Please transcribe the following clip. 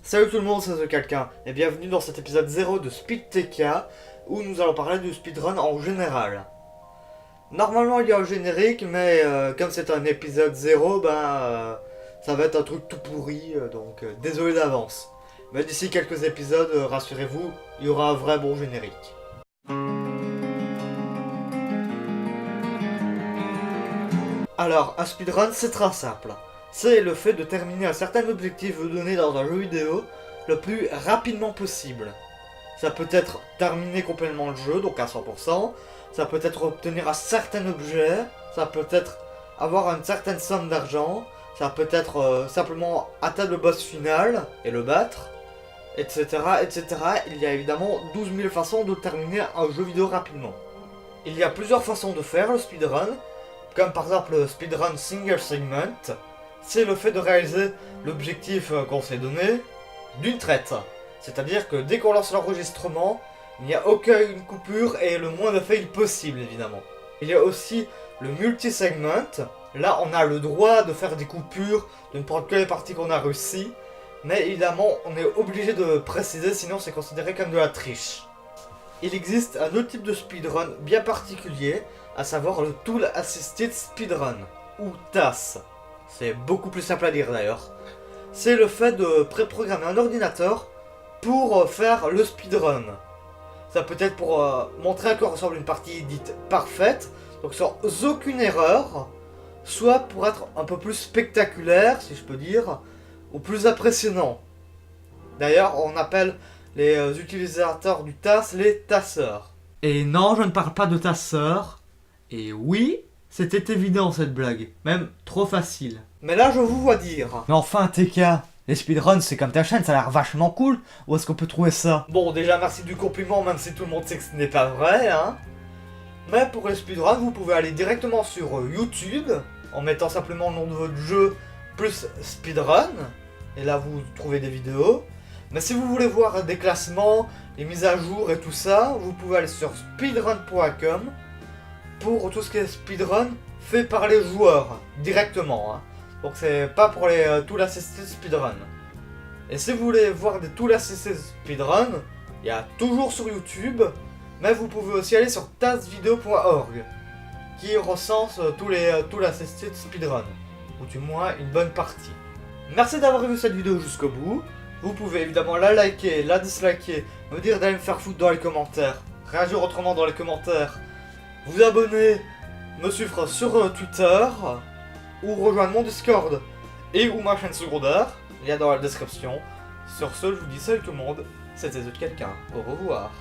Salut tout le monde, c'est Quelqu'un, et bienvenue dans cet épisode 0 de Speed TK, où nous allons parler du speedrun en général. Normalement il y a un générique, mais comme c'est un épisode 0, ça va être un truc tout pourri, donc désolé d'avance. Mais d'ici quelques épisodes, rassurez-vous, il y aura un vrai bon générique. Alors, un speedrun c'est très simple. C'est le fait de terminer un certain objectif donné dans un jeu vidéo le plus rapidement possible. Ça peut être terminer complètement le jeu, donc à 100%, ça peut être obtenir un certain objet, ça peut être avoir une certaine somme d'argent, ça peut être simplement atteindre le boss final et le battre, etc., etc. Il y a évidemment 12 000 façons de terminer un jeu vidéo rapidement. Il y a plusieurs façons de faire le speedrun, comme par exemple le speedrun single segment. C'est le fait de réaliser l'objectif qu'on s'est donné d'une traite. C'est-à-dire que dès qu'on lance l'enregistrement, il n'y a aucune coupure et le moins de fail possible évidemment. Il y a aussi le multi-segment. Là on a le droit de faire des coupures, de ne prendre que les parties qu'on a réussi. Mais évidemment on est obligé de préciser, sinon c'est considéré comme de la triche. Il existe un autre type de speedrun bien particulier, à savoir le Tool Assisted Speedrun, ou TAS. C'est beaucoup plus simple à dire d'ailleurs. C'est le fait de préprogrammer un ordinateur pour faire le speedrun. Ça peut être pour montrer à quoi ressemble une partie dite parfaite, donc sans aucune erreur, soit pour être un peu plus spectaculaire, si je peux dire, ou plus impressionnant. D'ailleurs, on appelle les utilisateurs du TAS les tasseurs. Et non, je ne parle pas de tasseurs. Et oui, c'était évident cette blague, même trop facile. Mais là je vous vois dire. Mais enfin TK, les speedruns c'est comme ta chaîne, ça a l'air vachement cool. Où est-ce qu'on peut trouver ça? Bon déjà merci du compliment, même si tout le monde sait que ce n'est pas vrai, hein. Mais pour les speedruns vous pouvez aller directement sur YouTube, en mettant simplement le nom de votre jeu plus speedrun. Et là vous trouvez des vidéos. Mais si vous voulez voir des classements, les mises à jour et tout ça, vous pouvez aller sur speedrun.com. Pour tout ce qui est speedrun fait par les joueurs directement, hein. Donc c'est pas pour les Tool Assisted Speedrun. Et si vous voulez voir des Tool Assisted Speedrun, il y a toujours sur YouTube, mais vous pouvez aussi aller sur tasvideo.org qui recense tous les Tool Assisted Speedrun, ou du moins une bonne partie. Merci d'avoir vu cette vidéo jusqu'au bout. Vous pouvez évidemment la liker, la disliker, me dire d'aller me faire foutre dans les commentaires, réagir autrement dans les commentaires, vous abonner, me suivre sur Twitter, ou rejoindre mon Discord, et ou ma chaîne secondaire, lien dans la description. Sur ce, je vous dis salut tout le monde, c'était Quelqu'un, au revoir.